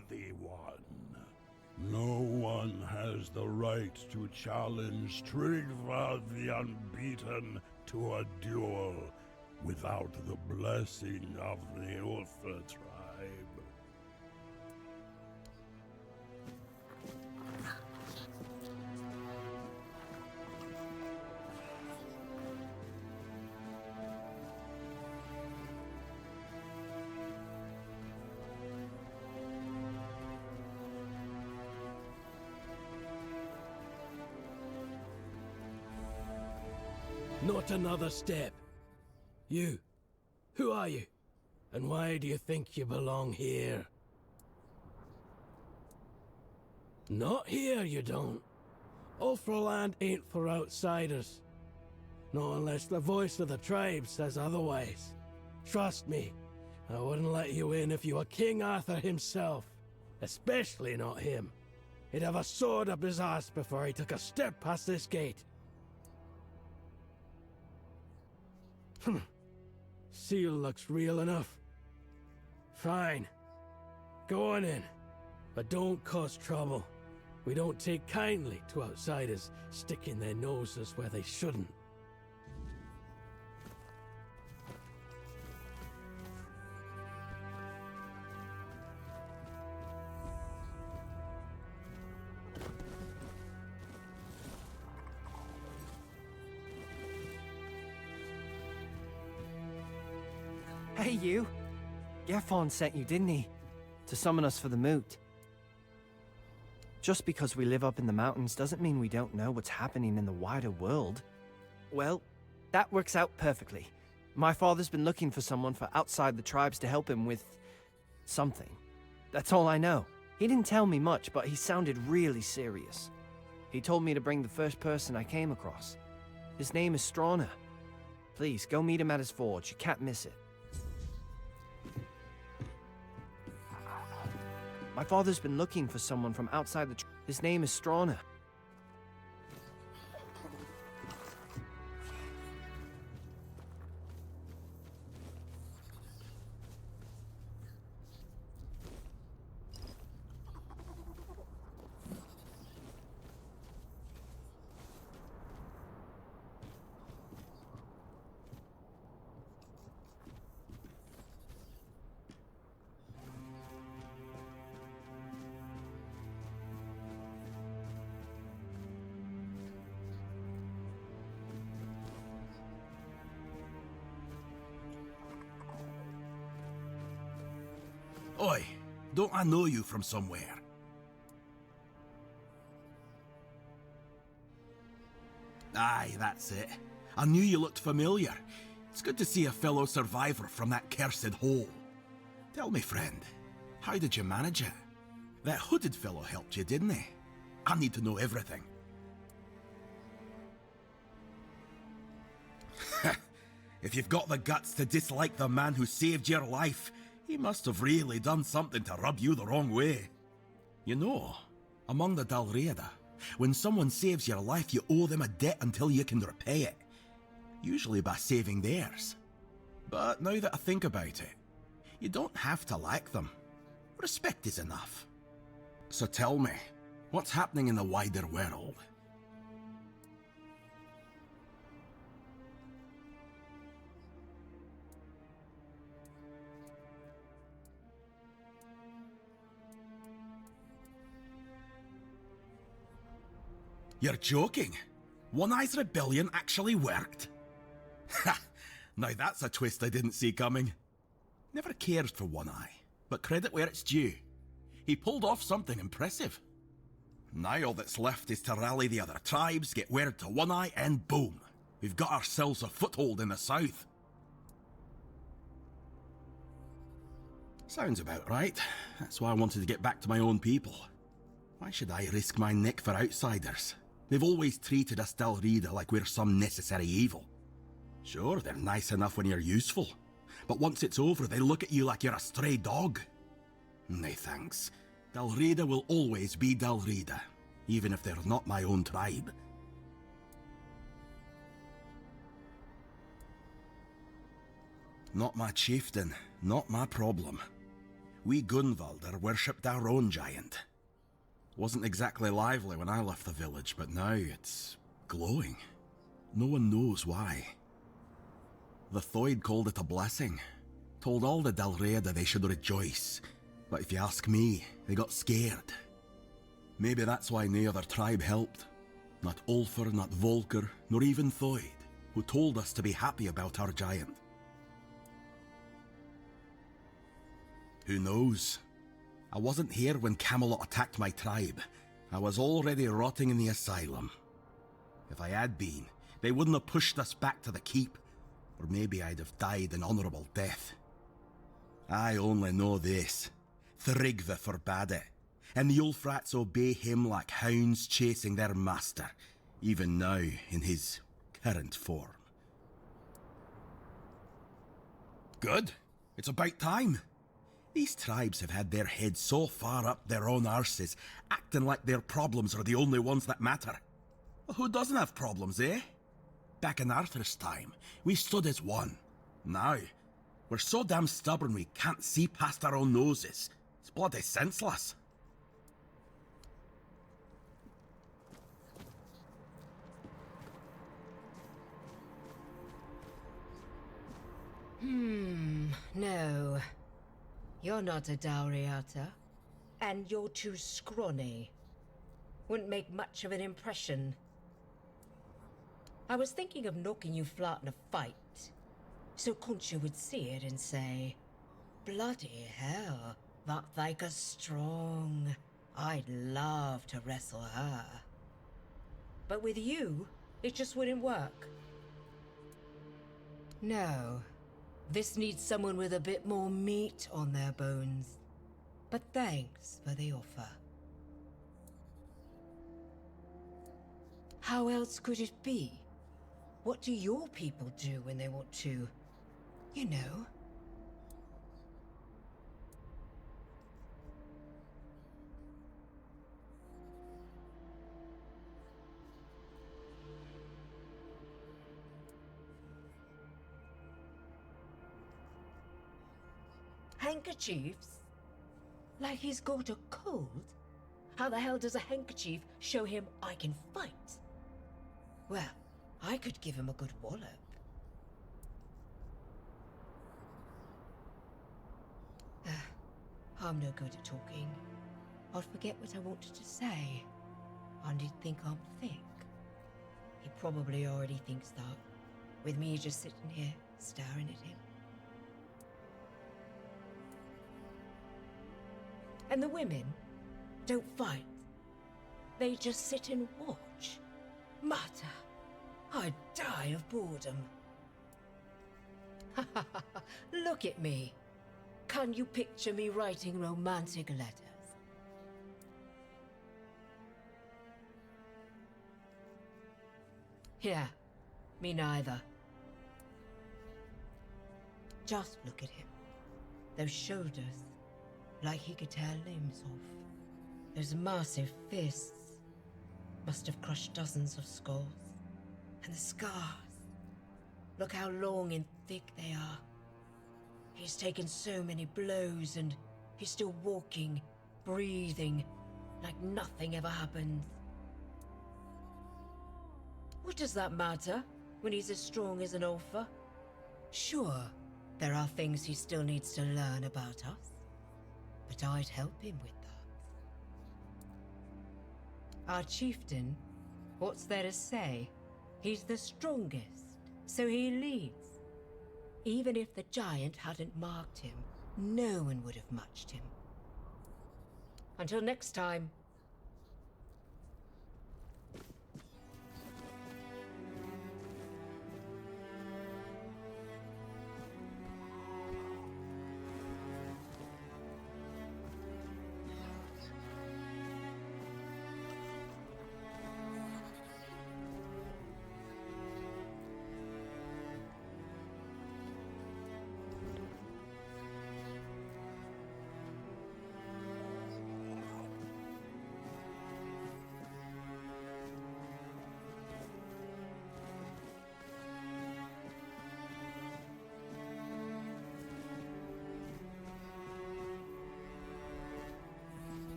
worthy one. No one has the right to challenge Trigva the Unbeaten to a duel without the blessing of the Ulfa tribe. Not another step. You. Who are you? And why do you think you belong here? Not here, you don't. Ulfraland ain't for outsiders. Not unless the voice of the tribe says otherwise. Trust me, I wouldn't let you in if you were King Arthur himself. Especially not him. He'd have a sword up his ass before he took a step past this gate. Seal looks real enough. Fine. Go on in. But don't cause trouble. We don't take kindly to outsiders sticking their noses where they shouldn't. Hey, you! Gefon sent you, didn't he? To summon us for the moot. Just because we live up in the mountains doesn't mean we don't know what's happening in the wider world. Well, that works out perfectly. My father's been looking for someone for outside the tribes to help him with... something. That's all I know. He didn't tell me much, but he sounded really serious. He told me to bring the first person I came across. His name is Strana. Please, go meet him at his forge. You can't miss it. My father's been looking for someone from outside the His name is Strana. Oi, don't I know you from somewhere? Aye, that's it. I knew you looked familiar. It's good to see a fellow survivor from that cursed hole. Tell me, friend, how did you manage it? That hooded fellow helped you, didn't he? I need to know everything. If you've got the guts to dislike the man who saved your life, he must have really done something to rub you the wrong way. You know, among the Dalriada, when someone saves your life, you owe them a debt until you can repay it. Usually by saving theirs. But now that I think about it, you don't have to like them. Respect is enough. So tell me, what's happening in the wider world? You're joking? One Eye's rebellion actually worked? Ha! Now that's a twist I didn't see coming. Never cared for One Eye, but credit where it's due. He pulled off something impressive. Now all that's left is to rally the other tribes, get word to One Eye, and boom! We've got ourselves a foothold in the south. Sounds about right. That's why I wanted to get back to my own people. Why should I risk my neck for outsiders? They've always treated us Dalriada like we're some necessary evil. Sure, they're nice enough when you're useful, but once it's over, they look at you like you're a stray dog. Nay thanks. Dalriada will always be Dalriada, even if they're not my own tribe. Not my chieftain, not my problem. we Gunvalder worshipped our own giant. Wasn't exactly lively when I left the village, but now it's glowing. No one knows why. The Thoid called it a blessing. Told all the Dalriada they should rejoice. But if you ask me, they got scared. Maybe that's why no other tribe helped. Not Ulfr, not Volker, nor even Thoid, who told us to be happy about our giant. Who knows? I wasn't here when Camelot attacked my tribe. I was already rotting in the asylum. If I had been, they wouldn't have pushed us back to the keep, or maybe I'd have died an honourable death. I only know this. Thrigve forbade it, and the Ulfrats obey him like hounds chasing their master, even now in his current form. Good. It's about time. These tribes have had their heads so far up their own arses, acting like their problems are the only ones that matter. Well, who doesn't have problems, eh? Back in Arthur's time, we stood as one. Now, we're so damn stubborn we can't see past our own noses. It's bloody senseless. No. You're not a Dalriata, and you're too scrawny. Wouldn't make much of an impression. I was thinking of knocking you flat in a fight, so Concha would see it and say, "Bloody hell, that Thyka's strong. I'd love to wrestle her." But with you, it just wouldn't work. No. This needs someone with a bit more meat on their bones. But thanks for the offer. How else could it be? What do your people do when they want to, you know? Handkerchiefs? Like he's got a cold? How the hell does a handkerchief show him I can fight? Well, I could give him a good wallop. I'm no good at talking. I'll forget what I wanted to say. And he'd think I'm thick. He probably already thinks that, with me just sitting here, staring at him. And the women don't fight. They just sit and watch. Mata, I'd die of boredom. Look at me. Can you picture me writing romantic letters? Yeah, me neither. Just look at him. Those shoulders. Like he could tear limbs off. Those massive fists must have crushed dozens of skulls. And the scars. Look how long and thick they are. He's taken so many blows and he's still walking, breathing, like nothing ever happened. What does that matter when he's as strong as an Ulfr? Sure, there are things he still needs to learn about us. But I'd help him with that. Our chieftain, what's there to say? He's the strongest, so he leads. Even if the giant hadn't marked him, no one would have matched him. Until next time.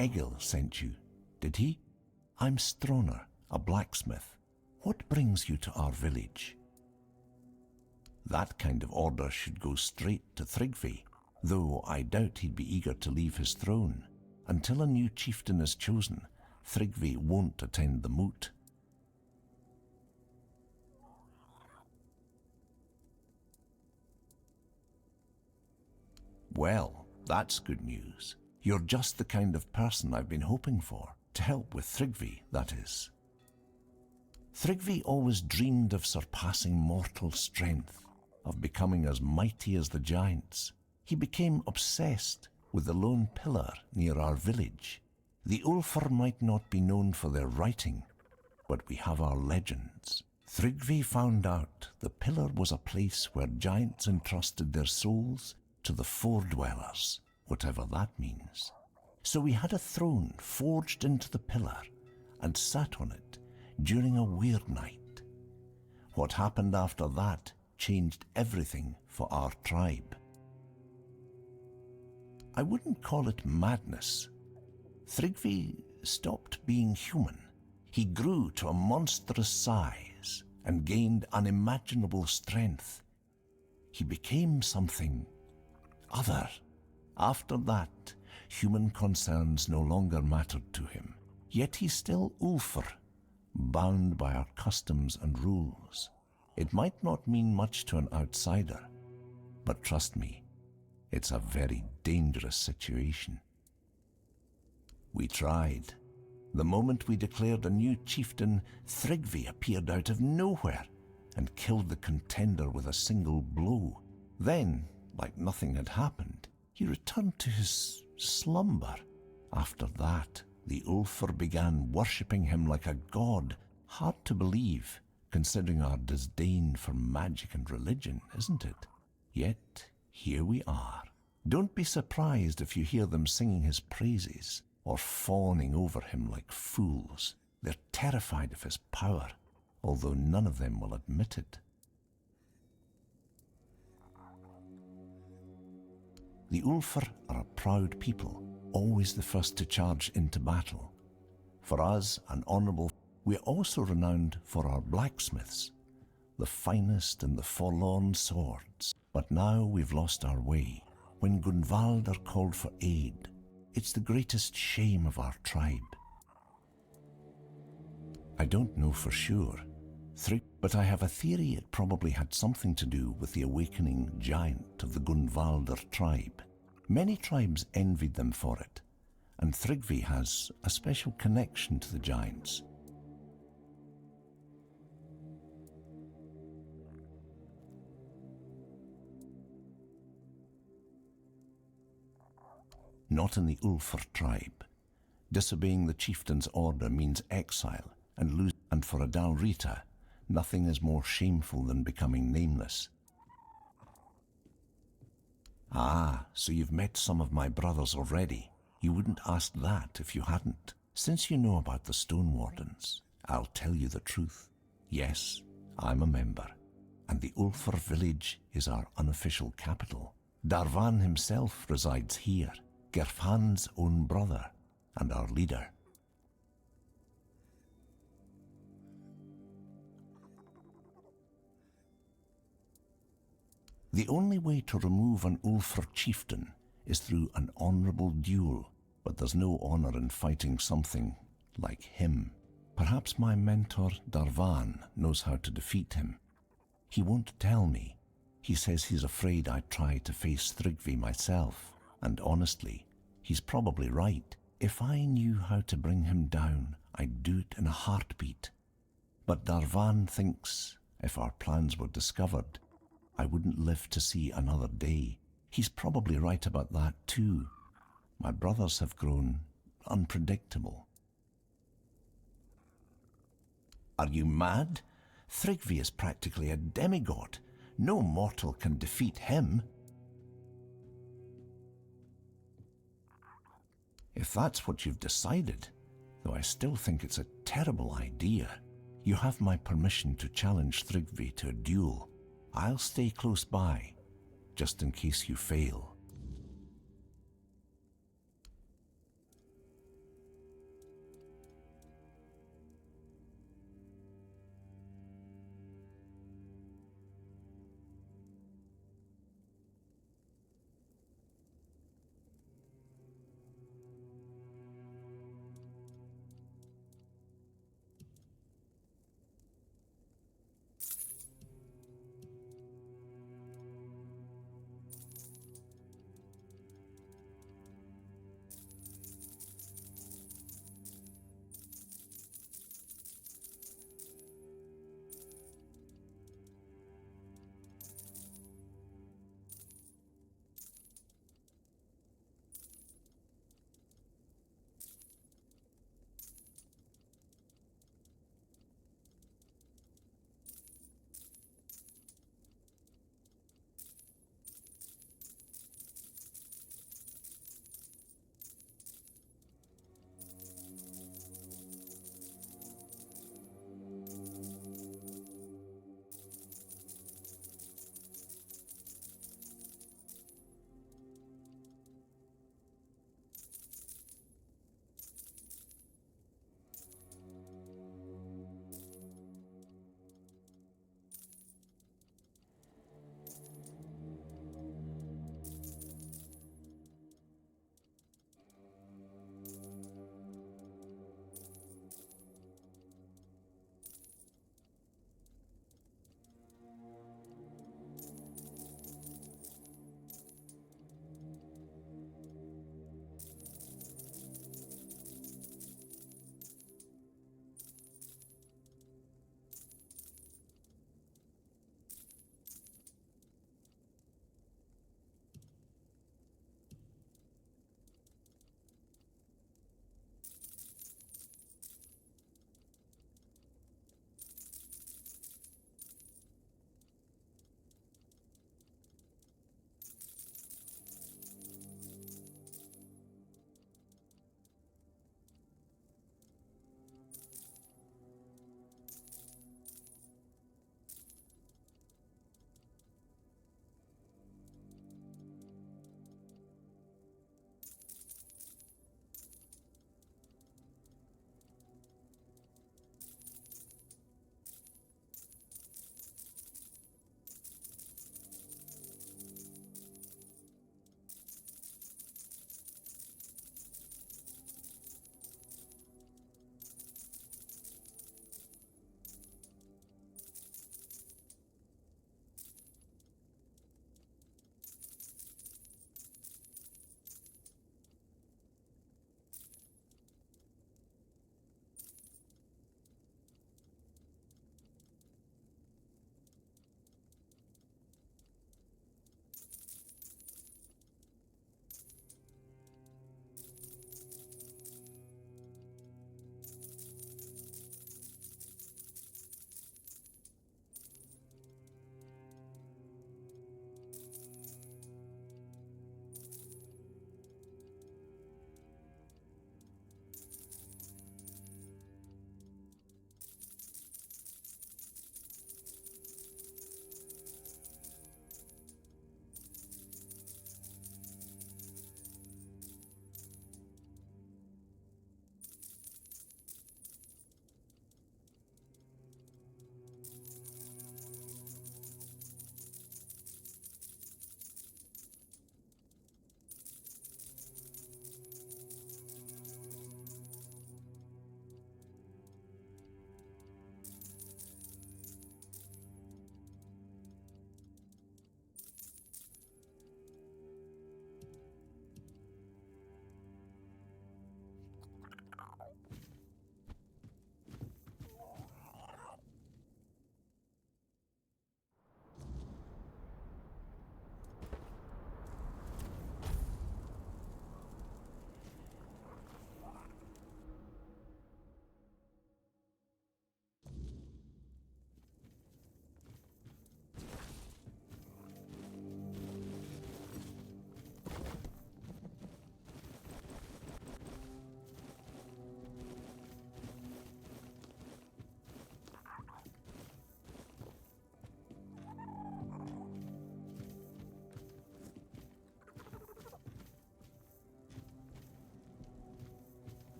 Egil sent you, did he? I'm Stroner, a blacksmith. What brings you to our village? That kind of order should go straight to Thrigvi, though I doubt he'd be eager to leave his throne. Until a new chieftain is chosen, Thrigvi won't attend the moot. Well, that's good news. You're just the kind of person I've been hoping for, to help with Thrigvi, that is. Thrigvi always dreamed of surpassing mortal strength, of becoming as mighty as the giants. He became obsessed with the lone pillar near our village. The Ulfr might not be known for their writing, but we have our legends. Thrigvi found out the pillar was a place where giants entrusted their souls to the Fore-dwellers, whatever that means. So we had a throne forged into the pillar and sat on it during a weird night. What happened after that changed everything for our tribe. I wouldn't call it madness. Thrigvi stopped being human. He grew to a monstrous size and gained unimaginable strength. He became something other. After that, human concerns no longer mattered to him. Yet he's still Ulfr, bound by our customs and rules. It might not mean much to an outsider, but trust me, it's a very dangerous situation. We tried. The moment we declared a new chieftain, Thrigvi appeared out of nowhere and killed the contender with a single blow. Then, like nothing had happened, he returned to his slumber. After that, the Ulfr began worshipping him like a god. Hard to believe, considering our disdain for magic and religion, isn't it? Yet, here we are. Don't be surprised if you hear them singing his praises or fawning over him like fools. They're terrified of his power, although none of them will admit it. The Ulfr are a proud people, always the first to charge into battle. For us, an honourable, we're also renowned for our blacksmiths, the finest and the forlorn swords. But now we've lost our way. When Gunvaldr called for aid, it's the greatest shame of our tribe. I don't know for sure, but I have a theory it probably had something to do with the awakening giant of the Gunvaldr tribe. Many tribes envied them for it, and Thrigvi has a special connection to the giants. Not in the Ulfr tribe. Disobeying the chieftain's order means exile and lose. And for a Dalrita, nothing is more shameful than becoming nameless. Ah, so you've met some of my brothers already. You wouldn't ask that if you hadn't. Since you know about the Stone Wardens, I'll tell you the truth. Yes, I'm a member, and the Ulfr village is our unofficial capital. Darvan himself resides here, Gerfan's own brother, and our leader. The only way to remove an Ulfr chieftain is through an honourable duel, but there's no honour in fighting something like him. Perhaps my mentor Darvan knows how to defeat him. He won't tell me. He says he's afraid I'd try to face Thrigvi myself, and honestly, he's probably right. If I knew how to bring him down, I'd do it in a heartbeat. But Darvan thinks if our plans were discovered, I wouldn't live to see another day. He's probably right about that too. My brothers have grown unpredictable. Are you mad? Thrigvi is practically a demigod. No mortal can defeat him. If that's what you've decided, though I still think it's a terrible idea, you have my permission to challenge Thrigvi to a duel. I'll stay close by, just in case you fail.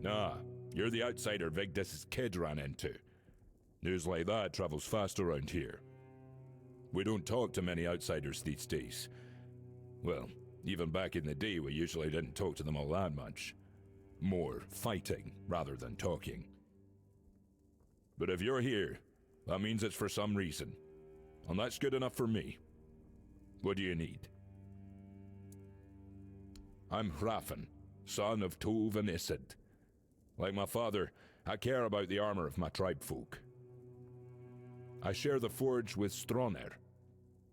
Nah, you're the outsider Vigdis's kid ran into. News like that travels fast around here. We don't talk to many outsiders these days. Well, even back in the day, we usually didn't talk to them all that much. More fighting rather than talking. But if you're here, that means it's for some reason. And that's good enough for me. What do you need? I'm Hrafn, son of Tove and Isid. Like my father, I care about the armor of my tribe folk. I share the forge with Stronner.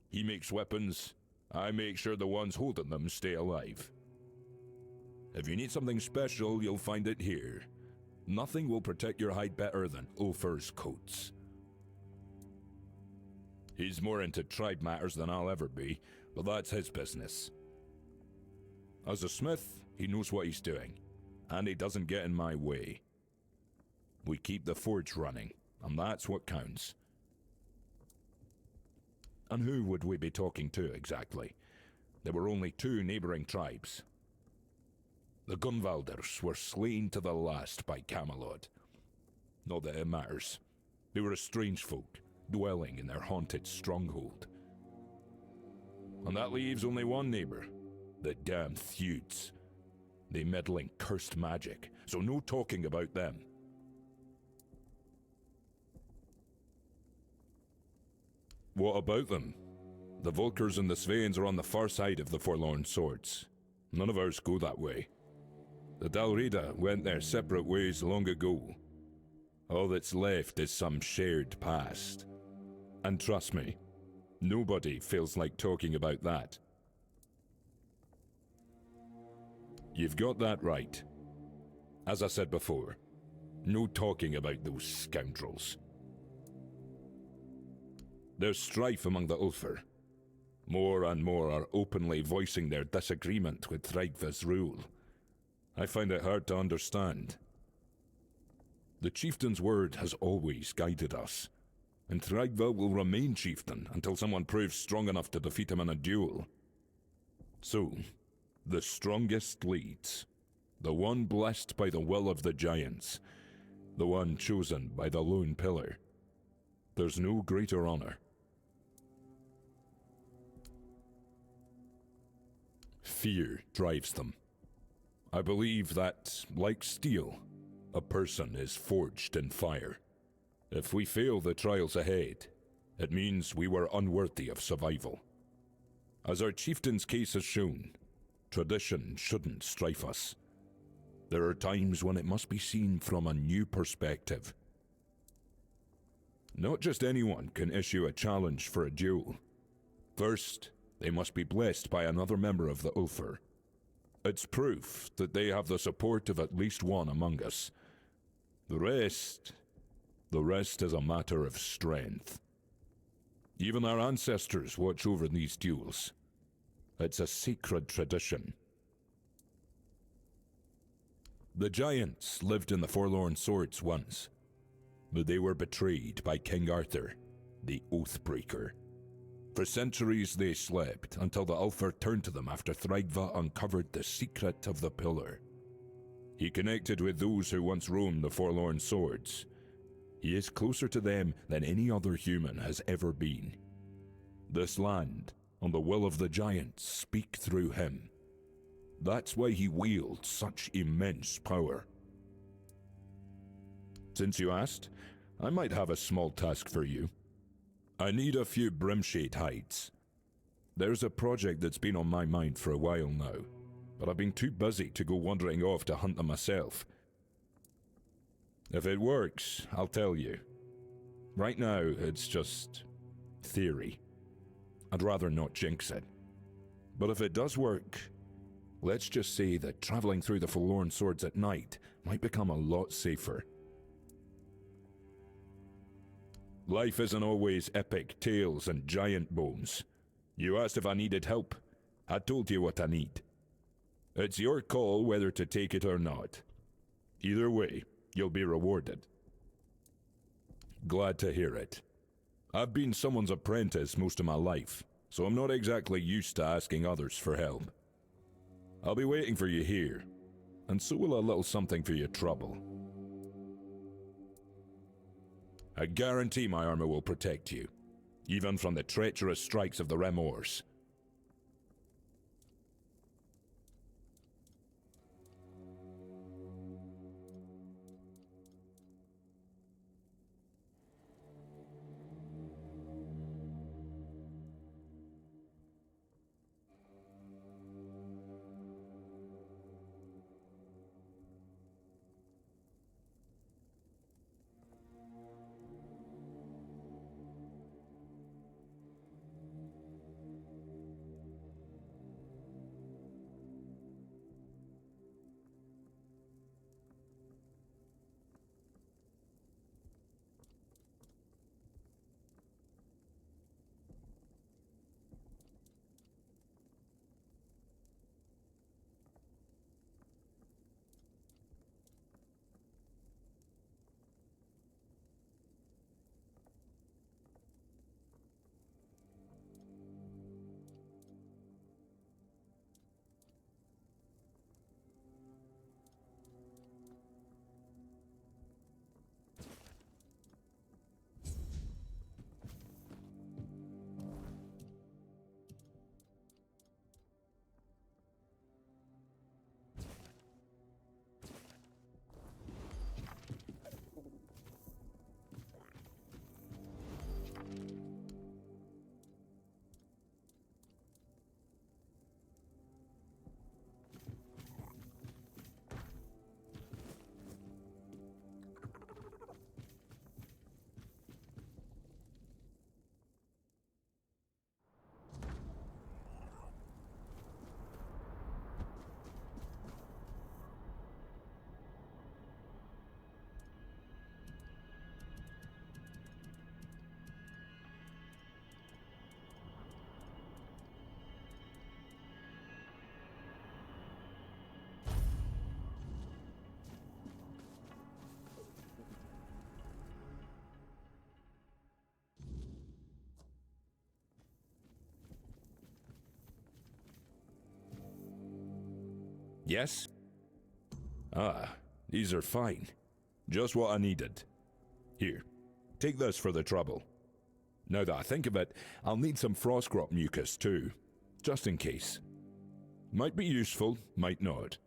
He makes weapons, I make sure the ones holding them stay alive. If you need something special, you'll find it here. Nothing will protect your hide better than Ulfr's coats. He's more into tribe matters than I'll ever be, but that's his business. As a smith, he knows what he's doing, and he doesn't get in my way. We keep the forge running, and that's what counts. And who would we be talking to exactly? There were only 2 neighboring tribes. The Gunvalders were slain to the last by Camelot. Not that it matters. They were a strange folk, dwelling in their haunted stronghold. And that leaves only one neighbor, the damned Theuds. They meddle in cursed magic, so no talking about them. What about them? The Volkers and the Sveins are on the far side of the Forlorn Swords. None of ours go that way. The Dalrida went their separate ways long ago. All that's left is some shared past. And trust me, nobody feels like talking about that. You've got that right. As I said before, no talking about those scoundrels. There's strife among the Ulfr. More and more are openly voicing their disagreement with Thrygva's rule. I find it hard to understand. The chieftain's word has always guided us, and Thrygva will remain chieftain until someone proves strong enough to defeat him in a duel. So, the strongest leads. The one blessed by the will of the giants. The one chosen by the Lone Pillar. There's no greater honor. Fear drives them. I believe that, like steel, a person is forged in fire. If we fail the trials ahead, it means we were unworthy of survival. As our chieftain's case has shown, tradition shouldn't strife us. There are times when it must be seen from a new perspective. Not just anyone can issue a challenge for a duel. First, they must be blessed by another member of the Ulfr. It's proof that they have the support of at least one among us. The rest is a matter of strength. Even our ancestors watch over these duels. It's a sacred tradition. The giants lived in the Forlorn Swords once, but they were betrayed by King Arthur, the Oathbreaker. For centuries they slept until the Ulfr turned to them after Thrygva uncovered the secret of the Pillar. He connected with those who once roamed the Forlorn Swords. He is closer to them than any other human has ever been. This land, and the will of the giants, speak through him. That's why he wields such immense power. Since you asked, I might have a small task for you. I need a few Brimshade hides. There's a project that's been on my mind for a while now, but I've been too busy to go wandering off to hunt them myself. If it works, I'll tell you. Right now, it's just theory. I'd rather not jinx it. But if it does work, let's just say that traveling through the Forlorn Swords at night might become a lot safer. Life isn't always epic tales and giant bones. You asked if I needed help. I told you what I need. It's your call whether to take it or not. Either way, you'll be rewarded. Glad to hear it. I've been someone's apprentice most of my life, so I'm not exactly used to asking others for help. I'll be waiting for you here. and so will a little something for your trouble. I guarantee my armor will protect you, even from the treacherous strikes of the Remors. Yes? Ah, these are fine. Just what I needed. Here, take this for the trouble. Now that I think of it, I'll need some Frostgrot mucus too, just in case. Might be useful, might not.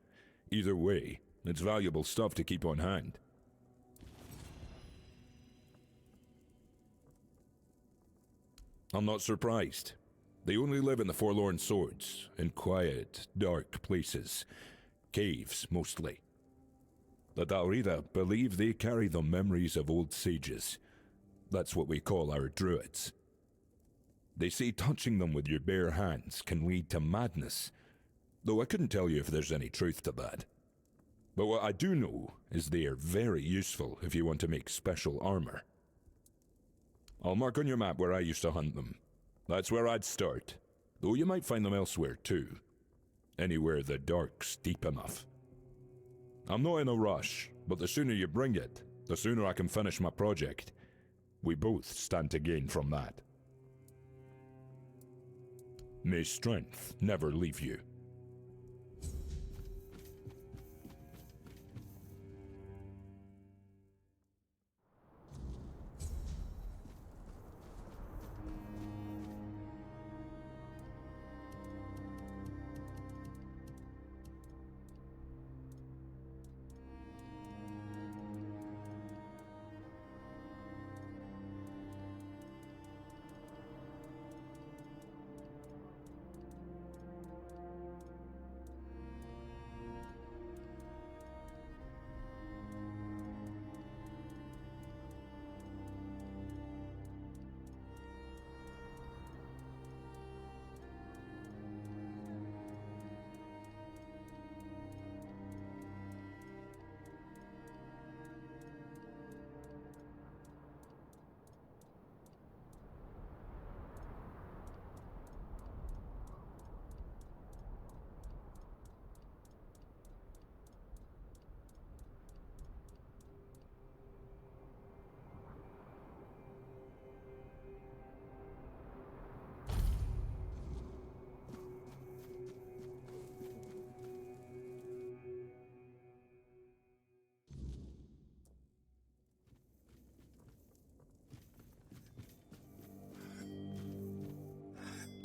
Either way, it's valuable stuff to keep on hand. I'm not surprised. They only live in the Forlorn Swords, in quiet, dark places. Caves, mostly. The Dalrida believe they carry the memories of old sages. That's what we call our druids. They say touching them with your bare hands can lead to madness, though I couldn't tell you if there's any truth to that. But what I do know is they are very useful if you want to make special armor. I'll mark on your map where I used to hunt them. That's where I'd start, though you might find them elsewhere too. Anywhere the dark's deep enough. I'm not in a rush, but the sooner you bring it, the sooner I can finish my project. We both stand to gain from that. May strength never leave you.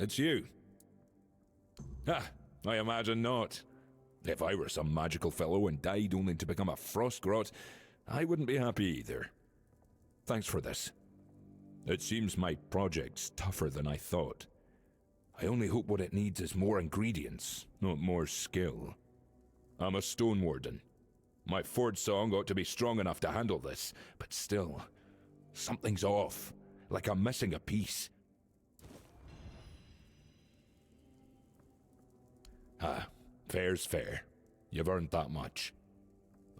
it's you. Ah, I imagine not. If I were some magical fellow and died only to become a Frostgrot, I wouldn't be happy either. Thanks for this. It seems my project's tougher than I thought. I only hope what it needs is more ingredients, not more skill. I'm a Stone Warden. My Ford song ought to be strong enough to handle this, but still, something's off, like I'm missing a piece. Ah, fair's fair. You've earned that much.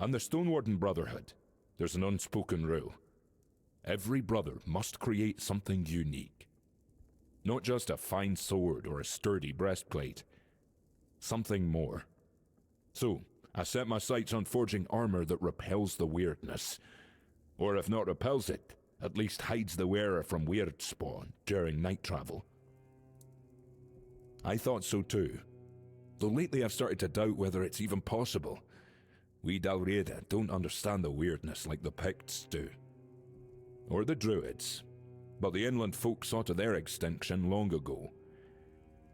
I'm the Stone Warden Brotherhood. There's an unspoken rule. Every brother must create something unique. Not just a fine sword or a sturdy breastplate. Something more. So, I set my sights on forging armor that repels the weirdness. Or if not repels it, at least hides the wearer from weird spawn during night travel. I thought so too. Though lately I've started to doubt whether it's even possible. We Dalriada don't understand the weirdness like the Picts do. Or the Druids. But the inland folk saw to their extinction long ago.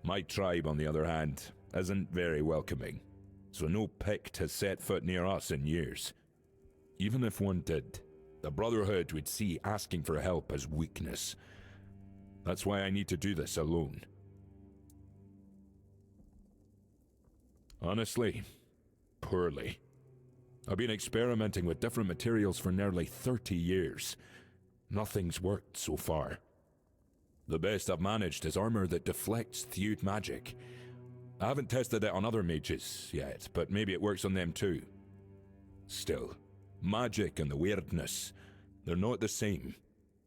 My tribe, on the other hand, isn't very welcoming, so no Pict has set foot near us in years. Even if one did, the Brotherhood would see asking for help as weakness. That's why I need to do this alone. Honestly, poorly. I've been experimenting with different materials for nearly 30 years. Nothing's worked so far. The best I've managed is armor that deflects thewed magic. I haven't tested it on other mages yet, but maybe it works on them too. Still, magic and the weirdness, they're not the same.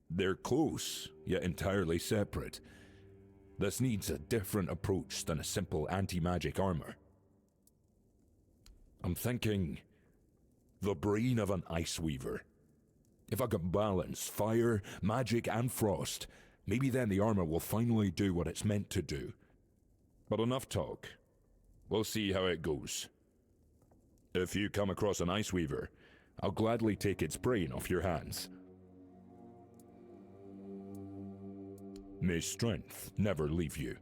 They're close, yet entirely separate. This needs a different approach than a simple anti-magic armor. I'm thinking the brain of an ice weaver. If I can balance fire, magic, and frost, maybe then the armor will finally do what it's meant to do. But enough talk. We'll see how it goes. If you come across an ice weaver, I'll gladly take its brain off your hands. May strength never leave you.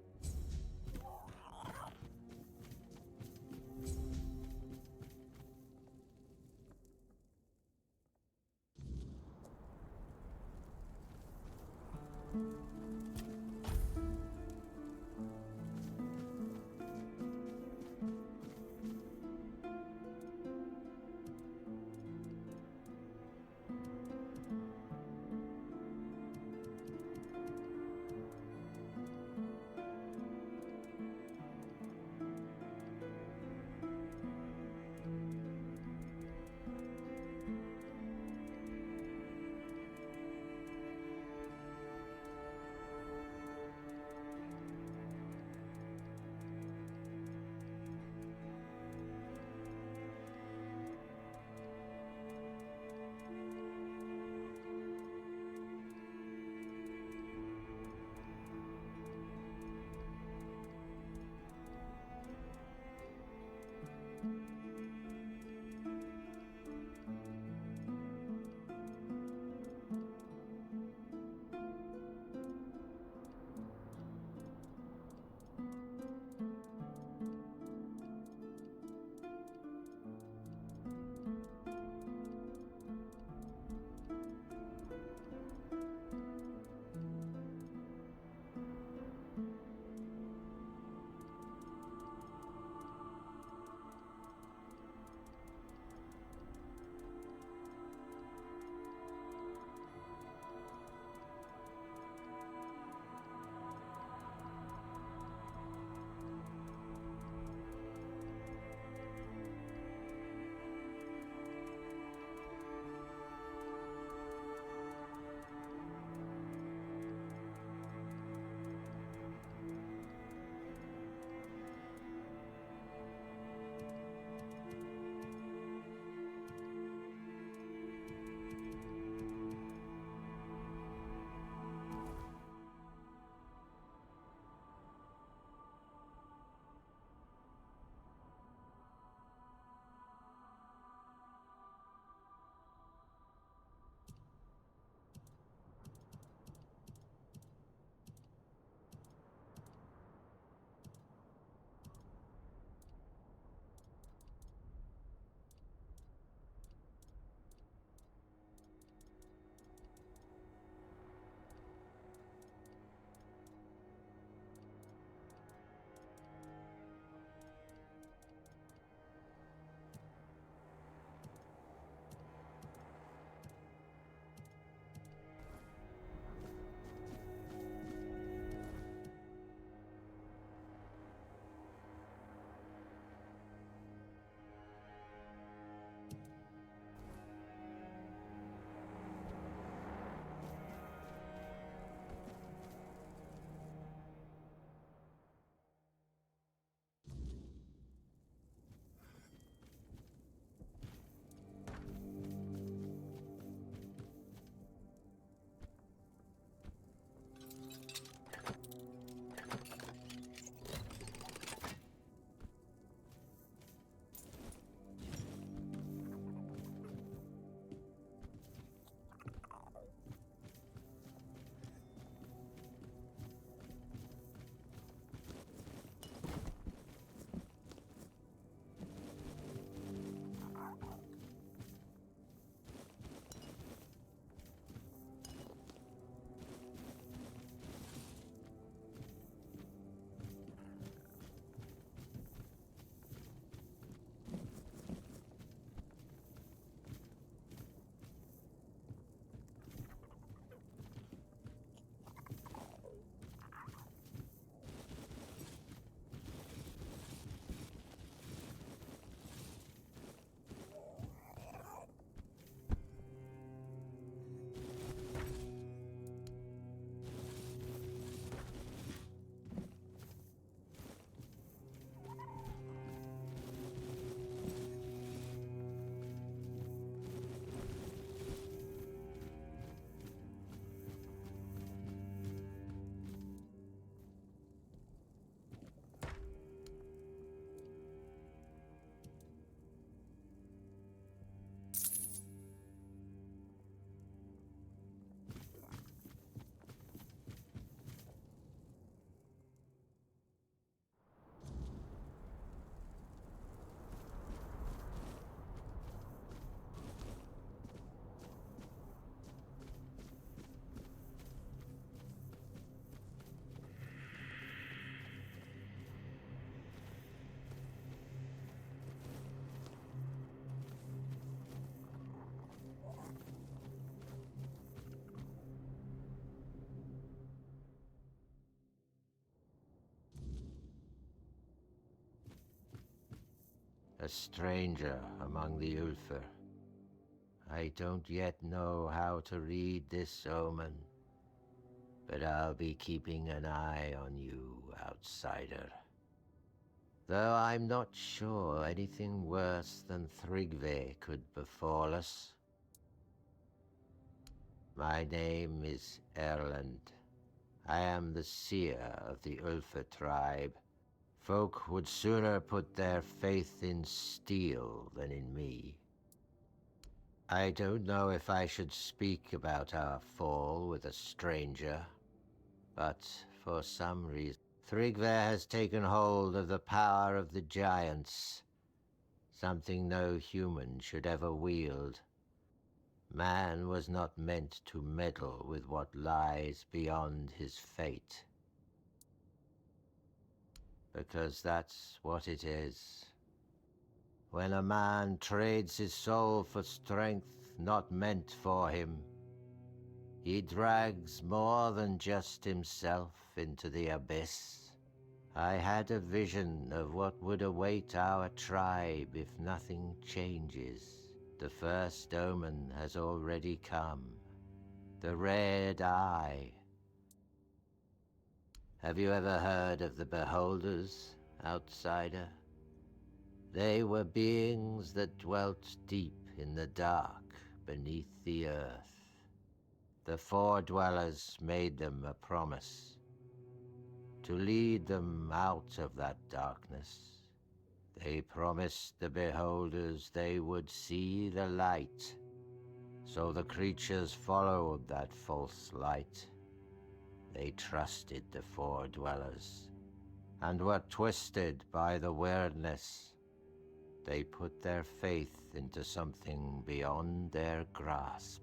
a stranger among the Ulfr. I don't yet know how to read this omen, but I'll be keeping an eye on you, outsider. Though I'm not sure anything worse than Thrigve could befall us. My name is Erland. I am the seer of the Ulfr tribe. Folk would sooner put their faith in steel than in me. I don't know if I should speak about our fall with a stranger, but for some reason, Thrigve has taken hold of the power of the giants, something no human should ever wield. Man was not meant to meddle with what lies beyond his fate. Because that's what it is. When a man trades his soul for strength not meant for him, he drags more than just himself into the abyss. I had a vision of what would await our tribe if nothing changes. The first omen has already come. The Red Eye. Have you ever heard of the Beholders, outsider? They were beings that dwelt deep in the dark beneath the earth. The Four Dwellers made them a promise to lead them out of that darkness. They promised the Beholders they would see the light, so the creatures followed that false light. They trusted the Four Dwellers and were twisted by the weirdness. They put their faith into something beyond their grasp.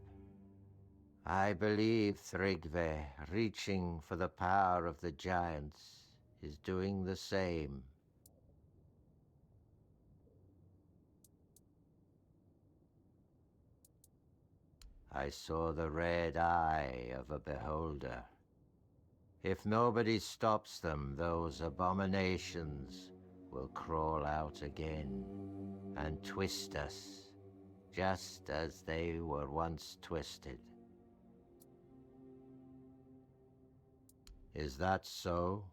I believe Thrigve, reaching for the power of the giants, is doing the same. I saw the red eye of a beholder. If nobody stops them, those abominations will crawl out again and twist us, just as they were once twisted. Is that so?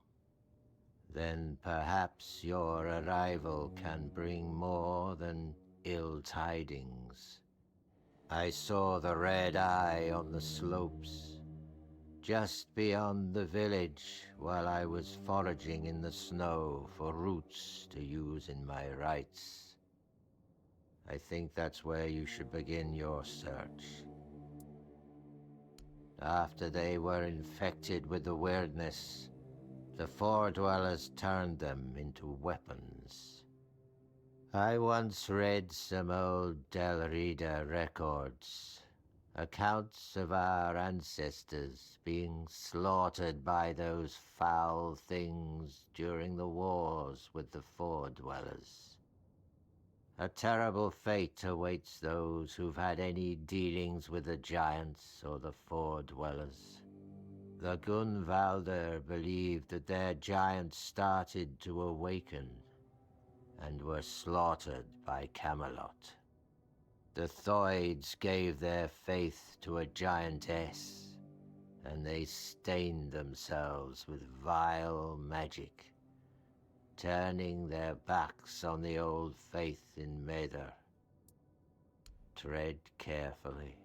Then perhaps your arrival can bring more than ill tidings. I saw the red eye on the slopes, just beyond the village, while I was foraging in the snow for roots to use in my rites. I think that's where you should begin your search. After they were infected with the weirdness, the Four Dwellers turned them into weapons. I once read some old Del Rida records, accounts of our ancestors being slaughtered by those foul things during the wars with the Four Dwellers. A terrible fate awaits those who've had any dealings with the giants or the Four Dwellers. The Gunvalder believed that their giants started to awaken and were slaughtered by Camelot. The Thoids gave their faith to a giantess, and they stained themselves with vile magic, turning their backs on the old faith in Maeder. Tread carefully.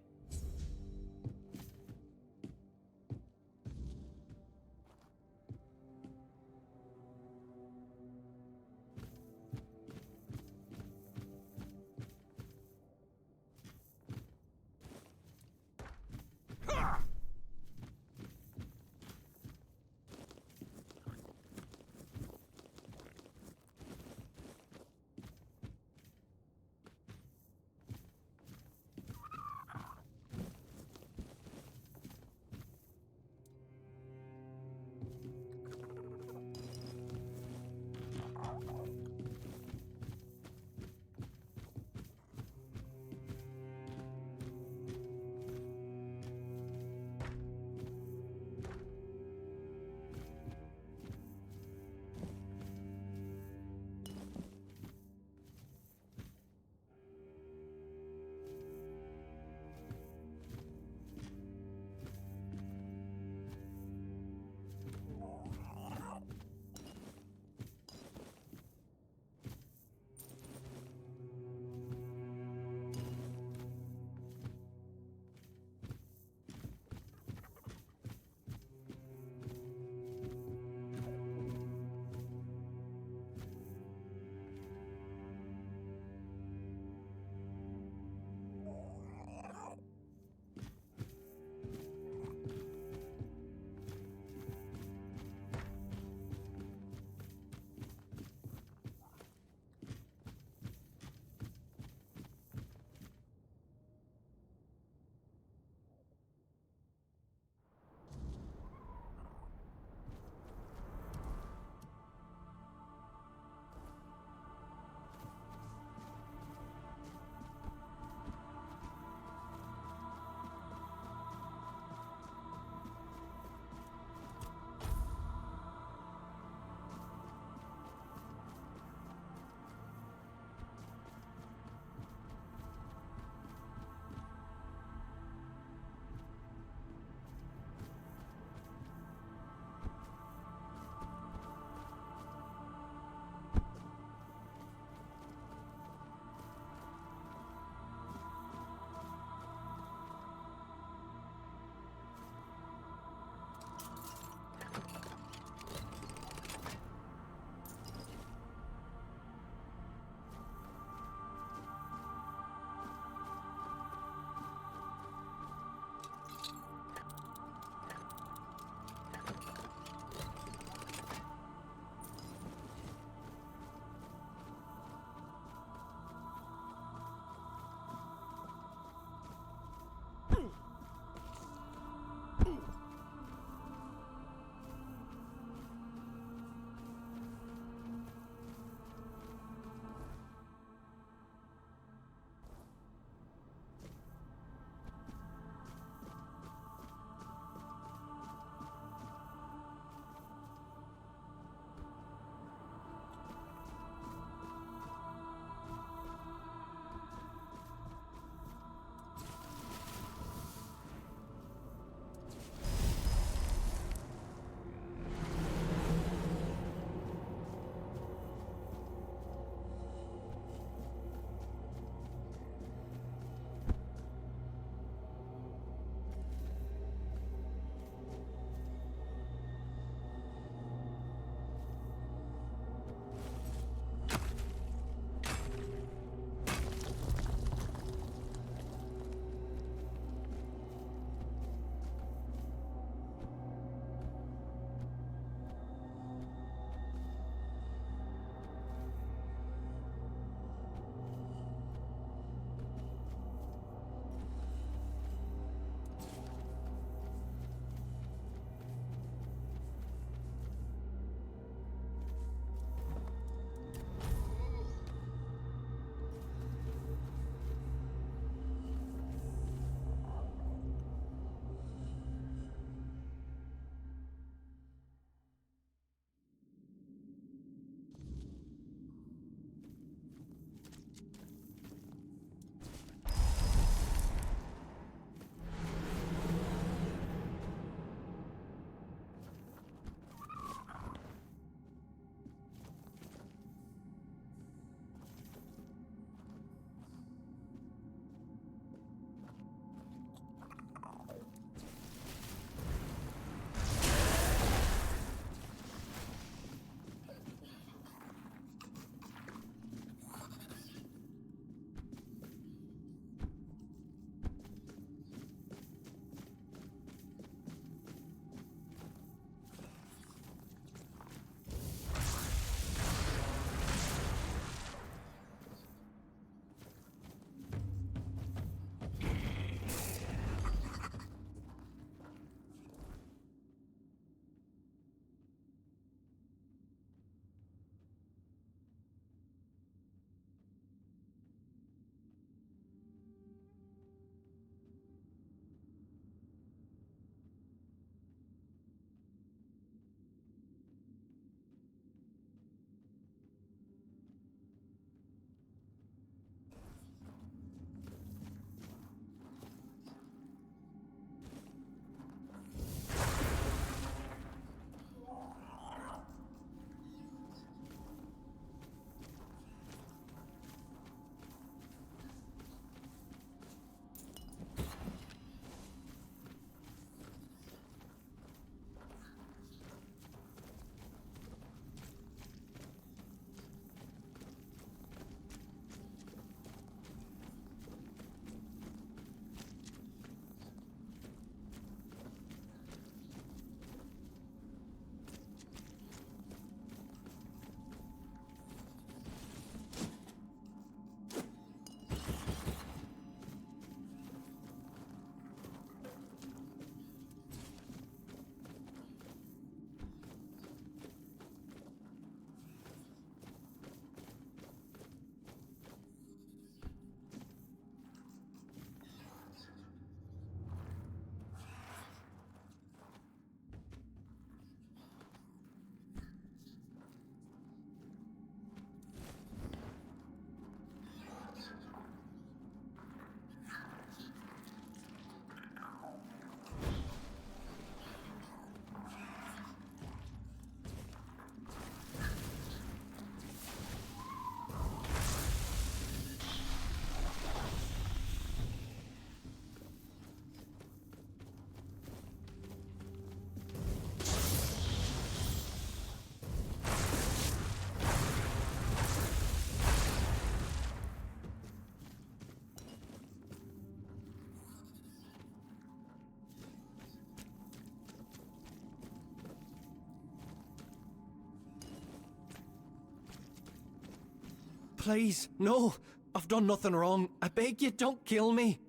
please, no. I've done nothing wrong. I beg you, don't kill me.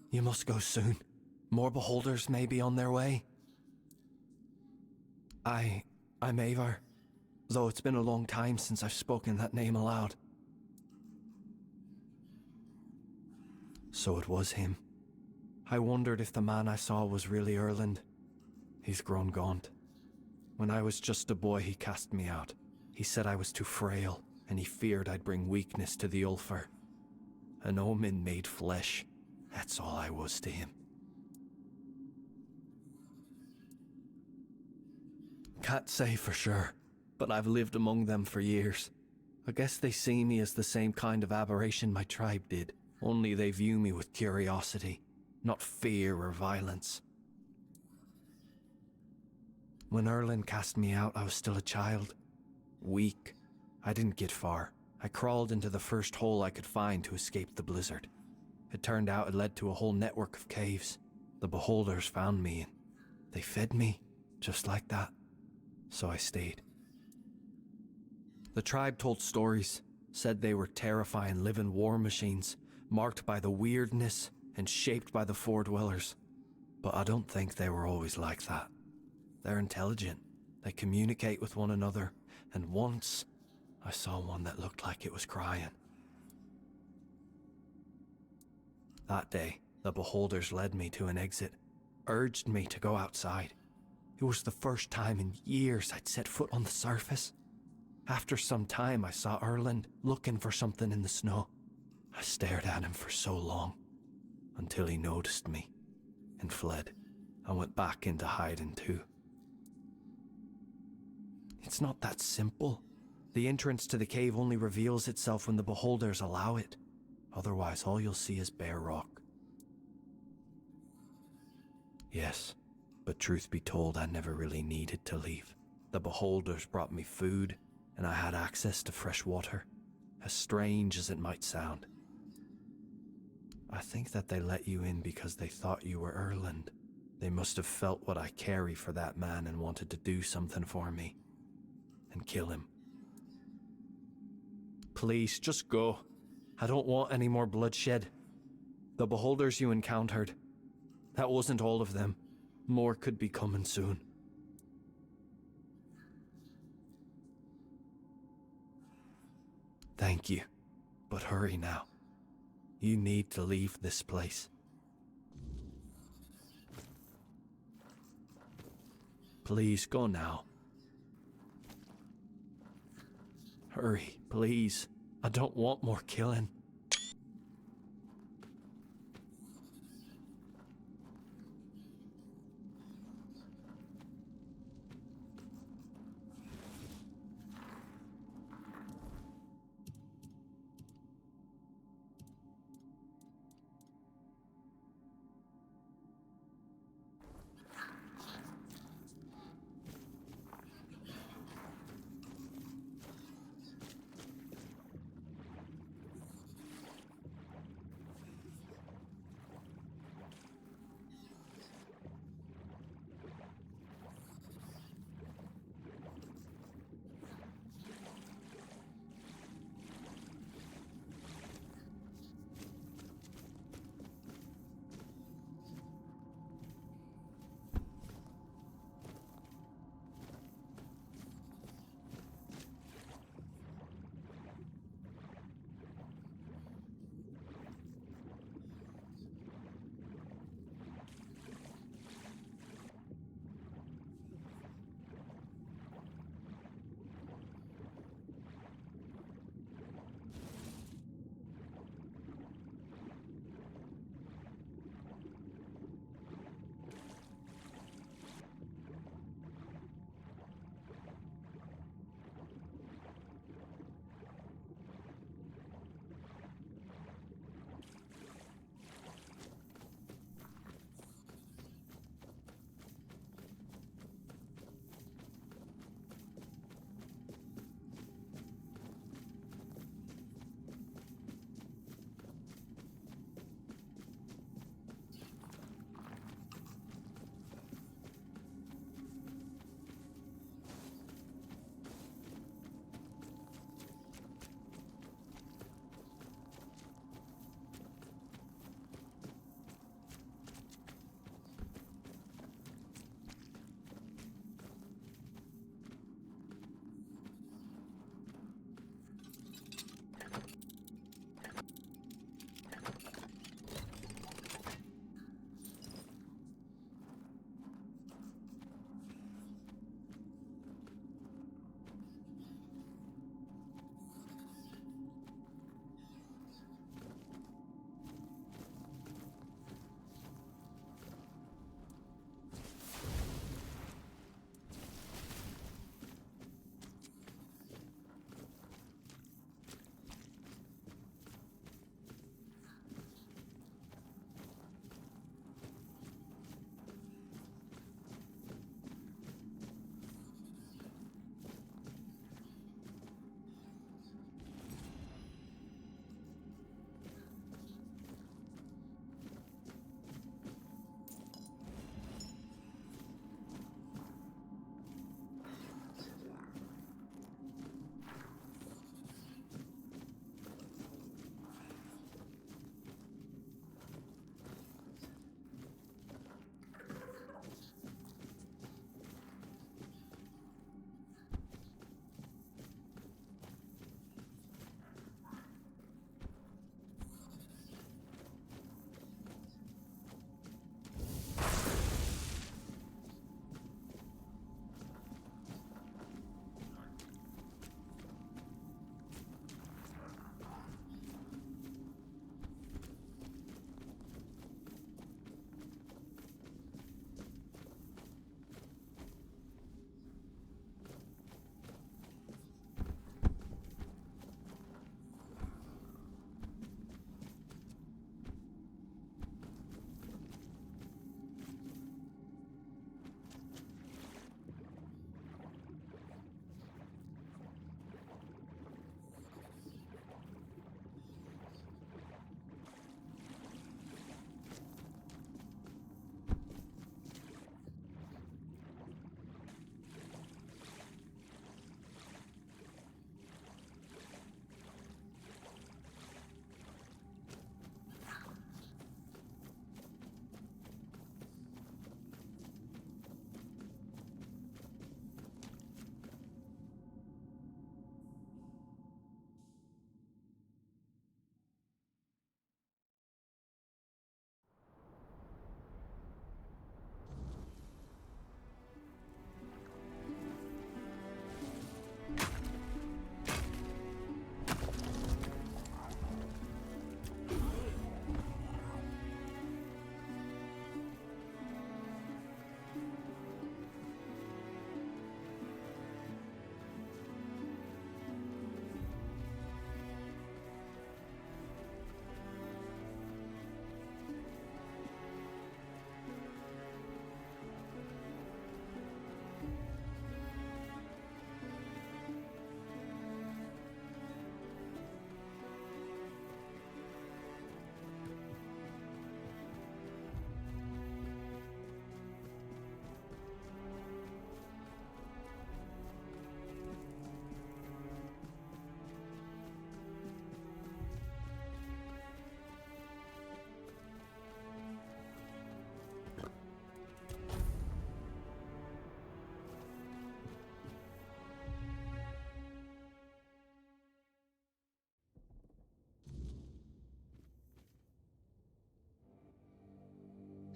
You must go soon. More beholders may be on their way. I'm Avar, though it's been a long time since I've spoken that name aloud. So it was him. I wondered if the man I saw was really Erland. He's grown gaunt. When I was just a boy, he cast me out. He said I was too frail, and he feared I'd bring weakness to the Ulfar. An omen made flesh. That's all I was to him. Can't say for sure, but I've lived among them for years. I guess they see me as the same kind of aberration my tribe did, only they view me with curiosity, not fear or violence. When Erland cast me out, I was still a child. Weak. I didn't get far. I crawled into the first hole I could find to escape the blizzard. It turned out it led to a whole network of caves. The beholders found me and they fed me, just like that. So I stayed. The tribe told stories, said they were terrifying living war machines, marked by the weirdness and shaped by the Four-Dwellers. But I don't think they were always like that. They're intelligent, they communicate with one another, and once I saw one that looked like it was crying. That day, the beholders led me to an exit, urged me to go outside. It was the first time in years I'd set foot on the surface. After some time, I saw Erland looking for something in the snow. I stared at him for so long, until he noticed me and fled. I went back into hiding too. It's not that simple. The entrance to the cave only reveals itself when the beholders allow it. Otherwise, all you'll see is bare rock. Yes, but truth be told, I never really needed to leave. The beholders brought me food, and I had access to fresh water, as strange as it might sound. I think that they let you in because they thought you were Erland. They must have felt what I carry for that man and wanted to do something for me. And kill him. Please, just go. I don't want any more bloodshed. The beholders you encountered, that wasn't all of them. More could be coming soon. Thank you, but hurry now. You need to leave this place. Please, go now. Hurry, please. I don't want more killing.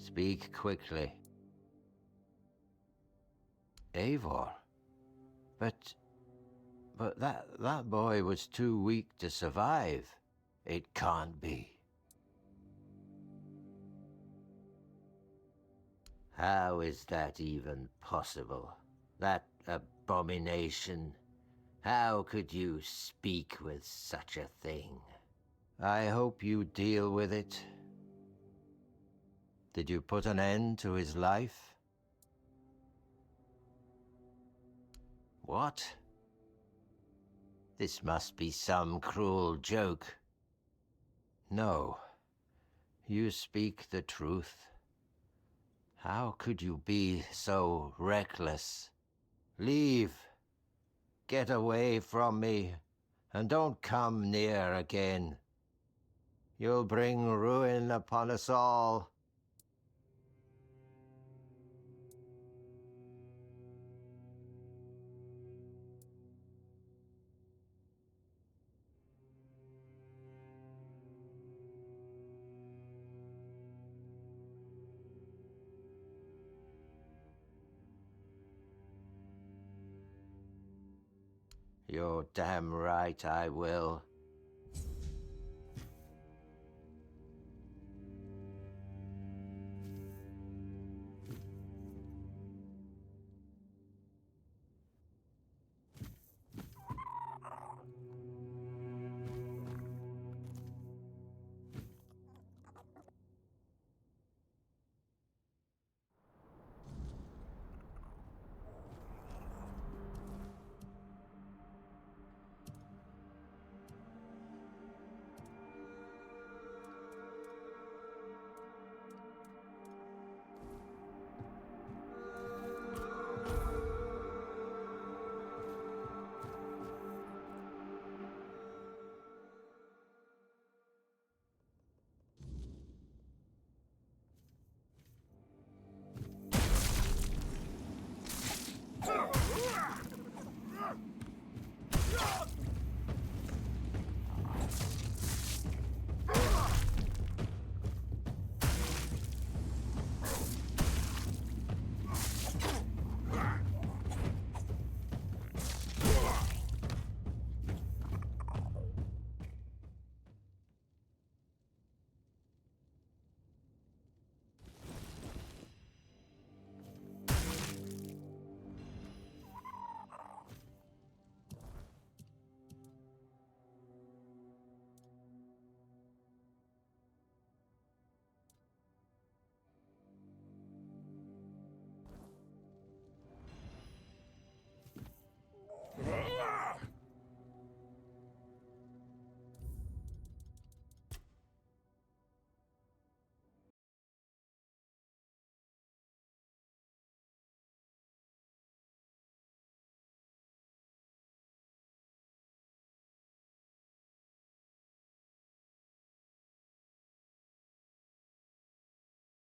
Speak quickly. Eivor? But that boy was too weak to survive. It can't be. How is that even possible? That abomination? How could you speak with such a thing? I hope you deal with it. Did you put an end to his life? What? This must be some cruel joke. No. You speak the truth. How could you be so reckless? Leave. Get away from me, and don't come near again. You'll bring ruin upon us all. You're damn right I will.